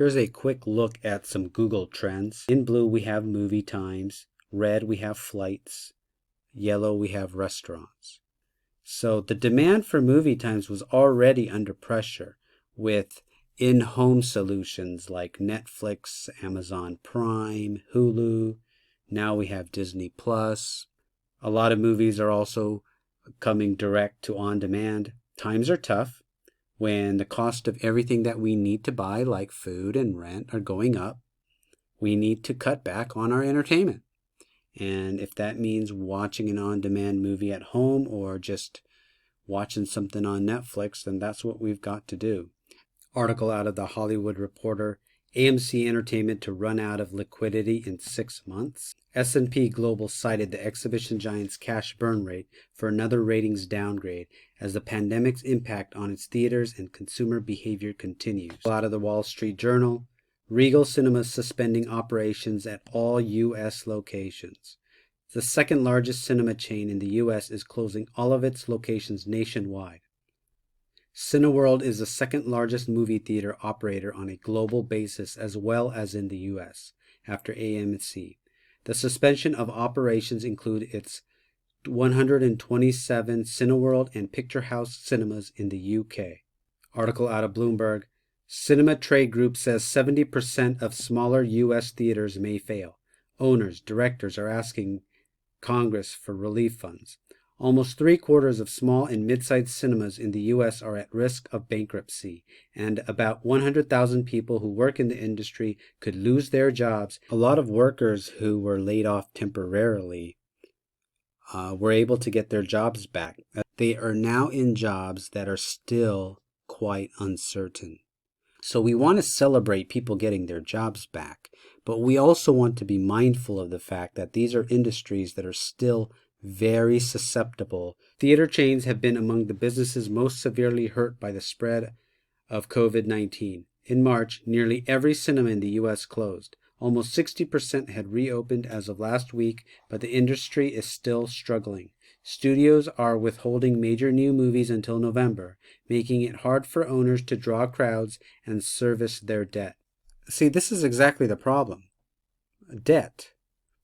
Here's a quick look at some Google trends. In blue we have movie times, red we have flights, yellow we have restaurants. So the demand for movie times was already under pressure with in-home solutions like Netflix, Amazon Prime, Hulu. Now we have Disney Plus. A lot of movies are also coming direct to on-demand. Times are tough when the cost of everything that we need to buy, like food and rent, are going up. We need to cut back on our entertainment. And if that means watching an on-demand movie at home or just watching something on Netflix, then that's what we've got to do. Article out of the Hollywood Reporter: AMC Entertainment to run out of liquidity in 6 months. S&P Global cited the exhibition giant's cash burn rate for another ratings downgrade as the pandemic's impact on its theaters and consumer behavior continues. Out of the Wall Street Journal: Regal Cinemas suspending operations at all U.S. locations. The second largest cinema chain in the U.S. is closing all of its locations nationwide. Cineworld is the second largest movie theater operator on a global basis as well as in the U.S., after AMC. The suspension of operations include its 127 Cineworld and Picture House cinemas in the UK. Article out of Bloomberg: Cinema Trade Group says 70% of smaller U.S. theaters may fail. Owners, directors are asking Congress for relief funds. Almost 3/4 of small and mid-sized cinemas in the U.S. are at risk of bankruptcy, and about 100,000 people who work in the industry could lose their jobs. A lot of workers who were laid off temporarily were able to get their jobs back. They are now in jobs that are still quite uncertain. So we want to celebrate people getting their jobs back, but we also want to be mindful of the fact that these are industries that are still very susceptible. Theater chains have been among the businesses most severely hurt by the spread of COVID-19. In March, nearly every cinema in the U.S. closed. Almost 60% had reopened as of last week, but the industry is still struggling. Studios are withholding major new movies until November, making it hard for owners to draw crowds and service their debt. See, this is exactly the problem. Debt.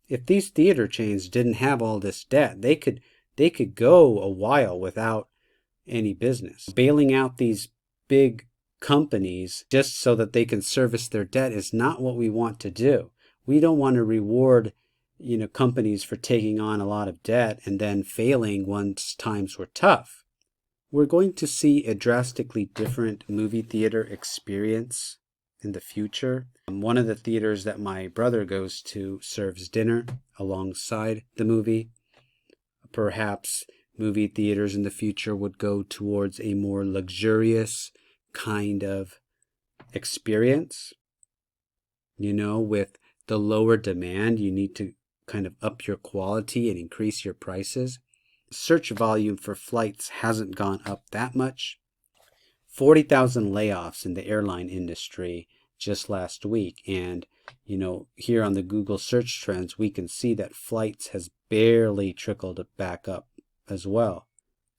If these theater chains didn't have all this debt, they could go a while without any business. Bailing out these big companies just so that they can service their debt is not what we want to do. We don't want to reward, companies for taking on a lot of debt and then failing once times were tough. We're going to see a drastically different movie theater experience in the future. One of the theaters that my brother goes to serves dinner alongside the movie. Perhaps movie theaters in the future would go towards a more luxurious kind of experience. With the lower demand, you need to kind of up your quality and increase your prices. Search volume for flights hasn't gone up that much. 40,000 layoffs in the airline industry just last week. And, here on the Google search trends, we can see that flights has barely trickled back up as well.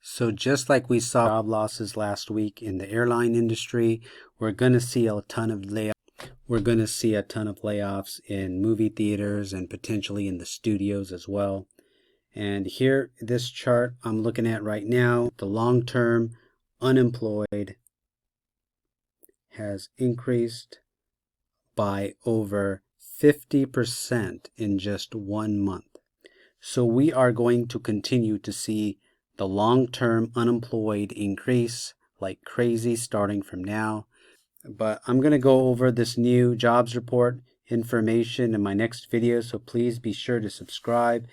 So just like we saw job losses last week in the airline industry, we're going to see a ton of layoffs. We're going to see a ton of layoffs in movie theaters and potentially in the studios as well. And here, this chart I'm looking at right now, the long-term unemployed has increased by over 50% in just 1 month. So we are going to continue to see the long-term unemployed increase like crazy starting from now. But I'm going to go over this new jobs report information in my next video, so please be sure to subscribe